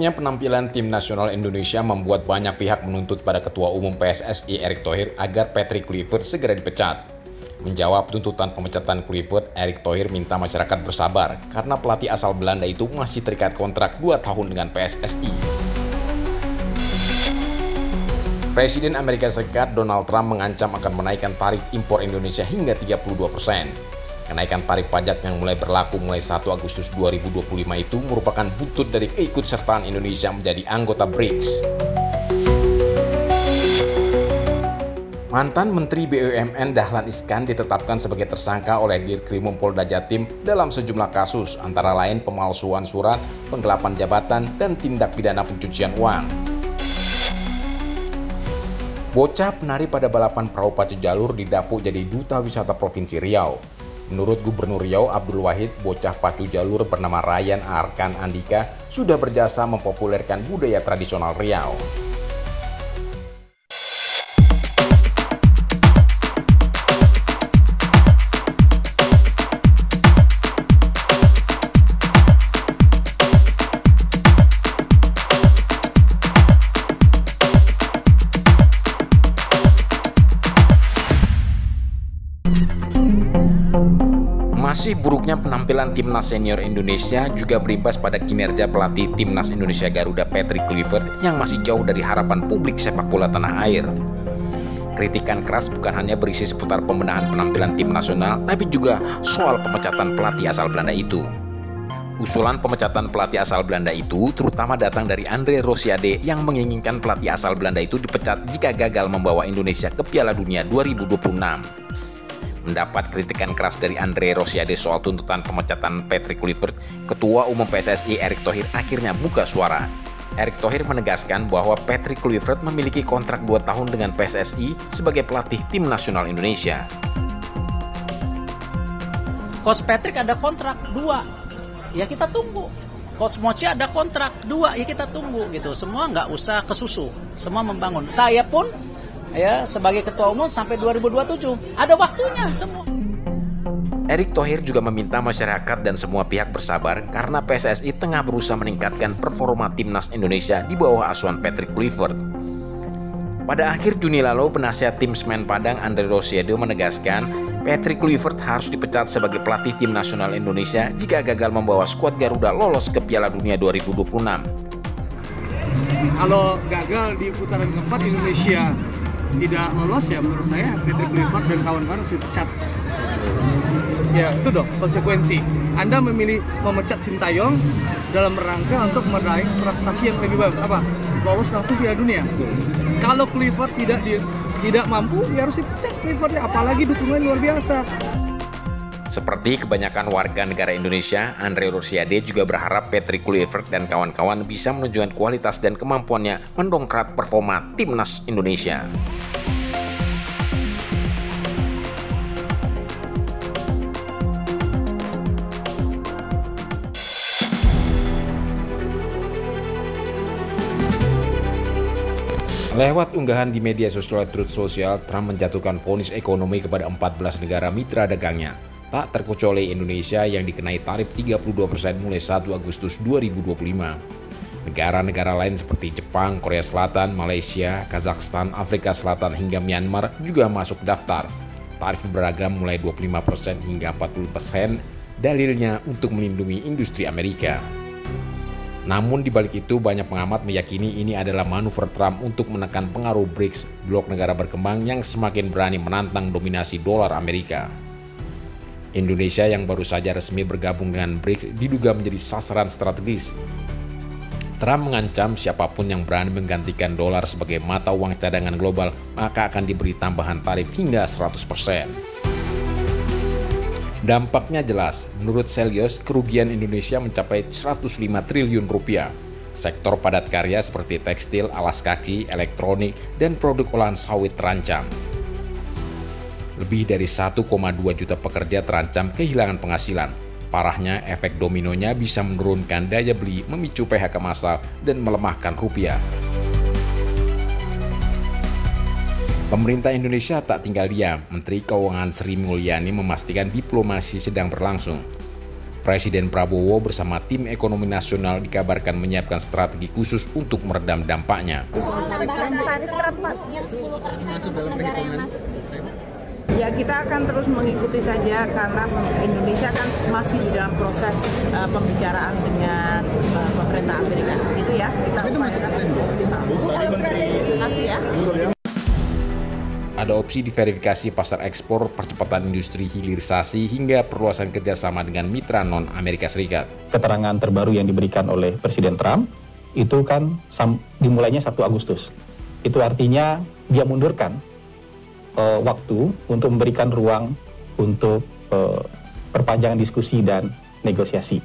Buruknya penampilan tim nasional Indonesia membuat banyak pihak menuntut pada Ketua Umum PSSI Erick Thohir agar Patrick Kluivert segera dipecat. Menjawab tuntutan pemecatan Kluivert, Erick Thohir minta masyarakat bersabar karena pelatih asal Belanda itu masih terikat kontrak 2 tahun dengan PSSI. Presiden Amerika Serikat Donald Trump mengancam akan menaikkan tarif impor Indonesia hingga 32%. Kenaikan tarif pajak yang mulai berlaku mulai 1 Agustus 2025 itu merupakan buntut dari keikutsertaan Indonesia menjadi anggota BRICS. Mantan Menteri BUMN Dahlan Iskan ditetapkan sebagai tersangka oleh Dirkrimum Polda Jatim dalam sejumlah kasus, antara lain pemalsuan surat, penggelapan jabatan, dan tindak pidana pencucian uang. Bocah penari pada balapan perahu pacu jalur didapuk jadi duta wisata Provinsi Riau. Menurut Gubernur Riau Abdul Wahid, bocah pacu jalur bernama Ryan Arkan Andika sudah berjasa mempopulerkan budaya tradisional Riau. Masih buruknya penampilan timnas senior Indonesia juga berimbas pada kinerja pelatih timnas Indonesia Garuda Patrick Kluivert yang masih jauh dari harapan publik sepak bola tanah air. Kritikan keras bukan hanya berisi seputar pembenahan penampilan tim nasional, tapi juga soal pemecatan pelatih asal Belanda itu. Usulan pemecatan pelatih asal Belanda itu terutama datang dari Andre Rosiade yang menginginkan pelatih asal Belanda itu dipecat jika gagal membawa Indonesia ke Piala Dunia 2026. Mendapat kritikan keras dari Andre Rosiade soal tuntutan pemecatan Patrick Kluivert, Ketua Umum PSSI Erick Thohir akhirnya buka suara. Erick Thohir menegaskan bahwa Patrick Kluivert memiliki kontrak 2 tahun dengan PSSI sebagai pelatih tim nasional Indonesia. Coach Patrick ada kontrak 2, ya kita tunggu. Coach Mochi ada kontrak 2, ya kita tunggu gitu. Semua nggak usah kesusu, semua membangun. Saya pun ya sebagai ketua umum sampai 2027 ada waktunya semua. Erick Thohir juga meminta masyarakat dan semua pihak bersabar karena PSSI tengah berusaha meningkatkan performa timnas Indonesia di bawah asuhan Patrick Kluivert. Pada akhir Juni lalu, penasihat tim Semen Padang Andre Rosiade menegaskan Patrick Kluivert harus dipecat sebagai pelatih tim nasional Indonesia jika gagal membawa skuad Garuda lolos ke Piala Dunia 2026. Kalau gagal di putaran keempat Indonesia tidak lolos, ya menurut saya Patrick Kluivert dan kawan-kawan harus dipecat. Ya itu dong konsekuensi. Anda memilih memecat Sintayong dalam rangka untuk meraih prestasi yang lebih baik, apa? Lolos langsung Piala Dunia. Kalau Kluivert tidak mampu, ya harus dipecat Kluivertnya, apalagi dukungan luar biasa. Seperti kebanyakan warga negara Indonesia, Andre Rosiade juga berharap Patrick Kluivert dan kawan-kawan bisa menunjukkan kualitas dan kemampuannya mendongkrak performa timnas Indonesia. Lewat unggahan di media sosial Truth Social, Trump menjatuhkan vonis ekonomi kepada 14 negara mitra dagangnya, tak terkecuali Indonesia yang dikenai tarif 32% mulai 1 Agustus 2025. Negara-negara lain seperti Jepang, Korea Selatan, Malaysia, Kazakhstan, Afrika Selatan hingga Myanmar juga masuk daftar. Tarif beragam mulai 25% hingga 40%, dalilnya untuk melindungi industri Amerika. Namun di balik itu banyak pengamat meyakini ini adalah manuver Trump untuk menekan pengaruh BRICS, blok negara berkembang yang semakin berani menantang dominasi dolar Amerika. Indonesia yang baru saja resmi bergabung dengan BRICS diduga menjadi sasaran strategis. Trump mengancam siapapun yang berani menggantikan dolar sebagai mata uang cadangan global maka akan diberi tambahan tarif hingga 100%. Dampaknya jelas, menurut Celios, kerugian Indonesia mencapai 105 triliun rupiah. Sektor padat karya seperti tekstil, alas kaki, elektronik, dan produk olahan sawit terancam. Lebih dari 1,2 juta pekerja terancam kehilangan penghasilan. Parahnya, efek dominonya bisa menurunkan daya beli, memicu PHK massal, dan melemahkan rupiah. Pemerintah Indonesia tak tinggal diam. Menteri Keuangan Sri Mulyani memastikan diplomasi sedang berlangsung. Presiden Prabowo bersama tim ekonomi nasional dikabarkan menyiapkan strategi khusus untuk meredam dampaknya. Ya, kita akan terus mengikuti saja karena Indonesia kan masih di dalam proses pembicaraan dengan pemerintah Amerika. Gitu ya, kita masih ya. Ada opsi diverifikasi pasar ekspor, percepatan industri hilirisasi, hingga perluasan kerjasama dengan mitra non-Amerika Serikat. Keterangan terbaru yang diberikan oleh Presiden Trump itu kan dimulainya 1 Agustus. Itu artinya dia mundurkan waktu untuk memberikan ruang untuk perpanjangan diskusi dan negosiasi.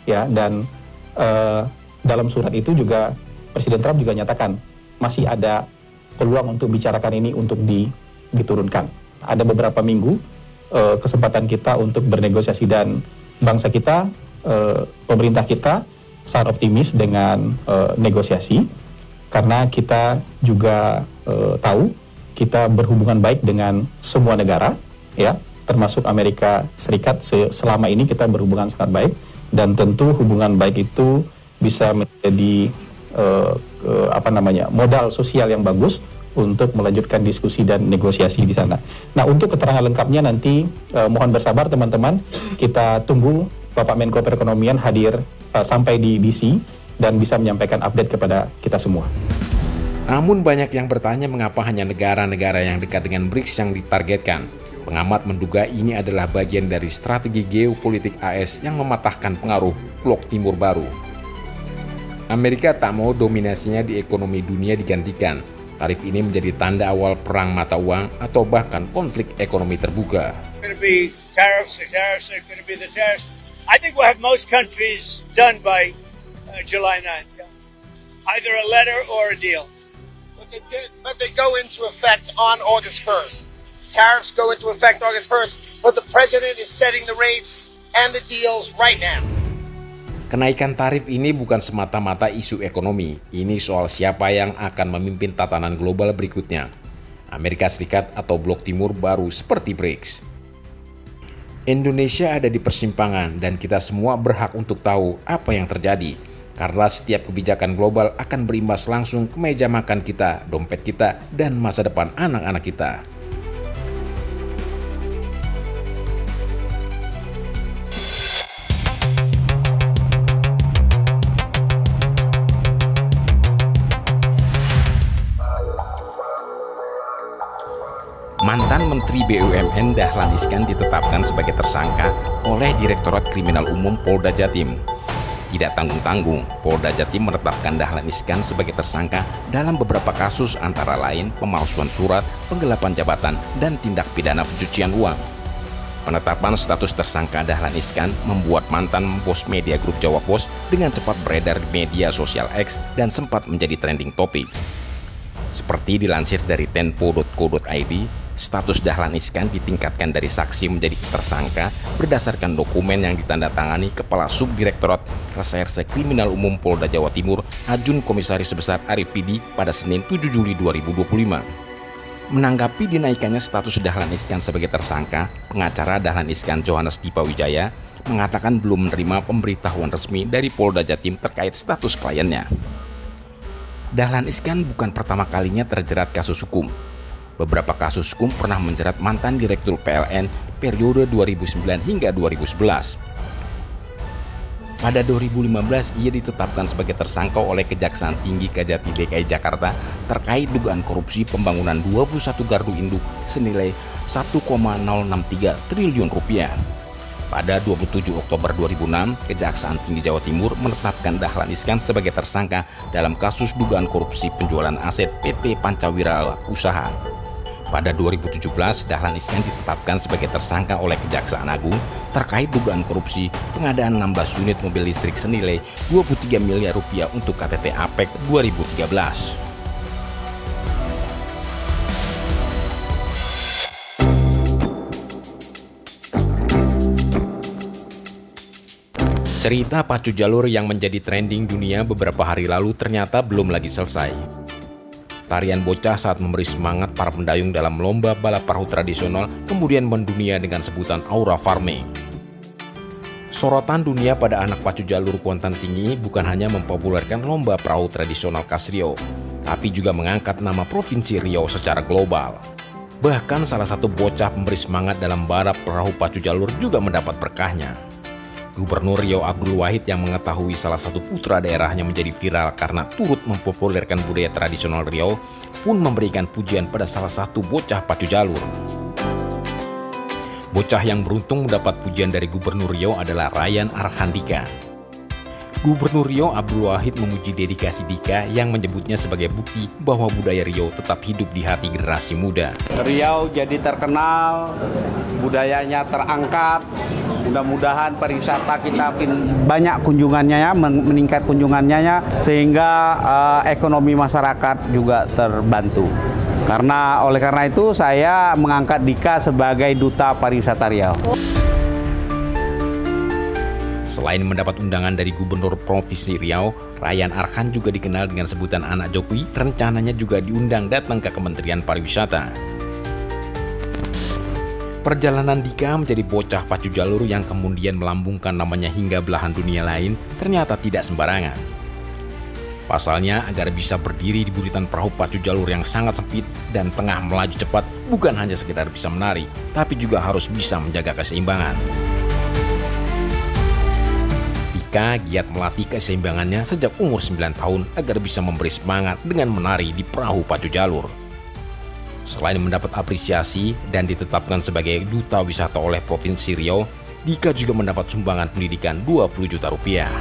Ya, dan dalam surat itu juga Presiden Trump juga nyatakan masih ada peluang untuk bicarakan ini untuk diturunkan. Ada beberapa minggu kesempatan kita untuk bernegosiasi dan bangsa kita, pemerintah kita sangat optimis dengan negosiasi karena kita juga tahu kita berhubungan baik dengan semua negara, ya, termasuk Amerika Serikat. Selama ini kita berhubungan sangat baik dan tentu hubungan baik itu bisa menjadi modal sosial yang bagus untuk melanjutkan diskusi dan negosiasi di sana. Nah, untuk keterangan lengkapnya nanti mohon bersabar teman-teman, kita tunggu Bapak Menko Perekonomian hadir sampai di DC dan bisa menyampaikan update kepada kita semua. Namun banyak yang bertanya mengapa hanya negara-negara yang dekat dengan BRICS yang ditargetkan. Pengamat menduga ini adalah bagian dari strategi geopolitik AS yang mematahkan pengaruh blok timur baru. Amerika tak mau dominasinya di ekonomi dunia digantikan. Tarif ini menjadi tanda awal perang mata uang atau bahkan konflik ekonomi terbuka. I think we'll have most countries done by July 9th. Either a letter or a deal. But they go into effect on August 1st. Tariffs go into effect August 1st, but the president is setting the rates and the deals right now. Kenaikan tarif ini bukan semata-mata isu ekonomi, ini soal siapa yang akan memimpin tatanan global berikutnya. Amerika Serikat atau blok timur baru seperti BRICS. Indonesia ada di persimpangan dan kita semua berhak untuk tahu apa yang terjadi. Karena setiap kebijakan global akan berimbas langsung ke meja makan kita, dompet kita, dan masa depan anak-anak kita. Mantan Menteri BUMN Dahlan Iskan ditetapkan sebagai tersangka oleh Direktorat Kriminal Umum Polda Jatim. Tidak tanggung-tanggung, Polda Jatim menetapkan Dahlan Iskan sebagai tersangka dalam beberapa kasus antara lain pemalsuan surat, penggelapan jabatan, dan tindak pidana pencucian uang. Penetapan status tersangka Dahlan Iskan membuat mantan bos media grup Jawa Pos dengan cepat beredar di media sosial X dan sempat menjadi trending topik. Seperti dilansir dari tempo.co.id, status Dahlan Iskan ditingkatkan dari saksi menjadi tersangka berdasarkan dokumen yang ditandatangani Kepala Subdirektorat Reserse Kriminal Umum Polda Jawa Timur, Ajun Komisaris Besar Arif Fidi pada Senin 7 Juli 2025. Menanggapi dinaikannya status Dahlan Iskan sebagai tersangka, pengacara Dahlan Iskan Johannes Dipa Wijaya mengatakan belum menerima pemberitahuan resmi dari Polda Jatim terkait status kliennya. Dahlan Iskan bukan pertama kalinya terjerat kasus hukum. Beberapa kasus hukum pernah menjerat mantan Direktur PLN periode 2009 hingga 2011. Pada 2015, ia ditetapkan sebagai tersangka oleh Kejaksaan Tinggi Kejati DKI Jakarta terkait dugaan korupsi pembangunan 21 gardu induk senilai 1,063 triliun rupiah. Pada 27 Oktober 2006, Kejaksaan Tinggi Jawa Timur menetapkan Dahlan Iskan sebagai tersangka dalam kasus dugaan korupsi penjualan aset PT Pancawira Usaha. Pada 2017, Dahlan Iskan ditetapkan sebagai tersangka oleh Kejaksaan Agung terkait dugaan korupsi pengadaan 16 unit mobil listrik senilai 23 miliar rupiah untuk KTT APEC 2013. Cerita pacu jalur yang menjadi trending dunia beberapa hari lalu ternyata belum lagi selesai. Tarian bocah saat memberi semangat para pendayung dalam lomba balap perahu tradisional kemudian mendunia dengan sebutan aura farming. Sorotan dunia pada anak pacu jalur Kuantan Singi bukan hanya mempopulerkan lomba perahu tradisional khas Riau, tapi juga mengangkat nama Provinsi Riau secara global. Bahkan salah satu bocah pemberi semangat dalam balap perahu pacu jalur juga mendapat berkahnya. Gubernur Riau Abdul Wahid yang mengetahui salah satu putra daerahnya menjadi viral karena turut mempopulerkan budaya tradisional Riau pun memberikan pujian pada salah satu bocah pacu jalur. Bocah yang beruntung mendapat pujian dari Gubernur Riau adalah Ryan Arhandika. Gubernur Riau Abdul Wahid memuji dedikasi Dika yang menyebutnya sebagai bukti bahwa budaya Riau tetap hidup di hati generasi muda. Riau jadi terkenal, budayanya terangkat, mudah-mudahan pariwisata kita banyak kunjungannya ya, meningkat kunjungannya ya, sehingga ekonomi masyarakat juga terbantu. Oleh karena itu saya mengangkat Dika sebagai Duta Pariwisata Riau. Selain mendapat undangan dari Gubernur Provinsi Riau, Ryan Arhan juga dikenal dengan sebutan anak Jokowi, rencananya juga diundang datang ke Kementerian Pariwisata. Perjalanan Dika menjadi bocah pacu jalur yang kemudian melambungkan namanya hingga belahan dunia lain ternyata tidak sembarangan. Pasalnya, agar bisa berdiri di buritan perahu pacu jalur yang sangat sempit dan tengah melaju cepat, bukan hanya sekedar bisa menari, tapi juga harus bisa menjaga keseimbangan. Dika giat melatih keseimbangannya sejak umur 9 tahun agar bisa memberi semangat dengan menari di perahu pacu jalur. Selain mendapat apresiasi dan ditetapkan sebagai Duta Wisata oleh Provinsi Riau, Dika juga mendapat sumbangan pendidikan 20 juta rupiah.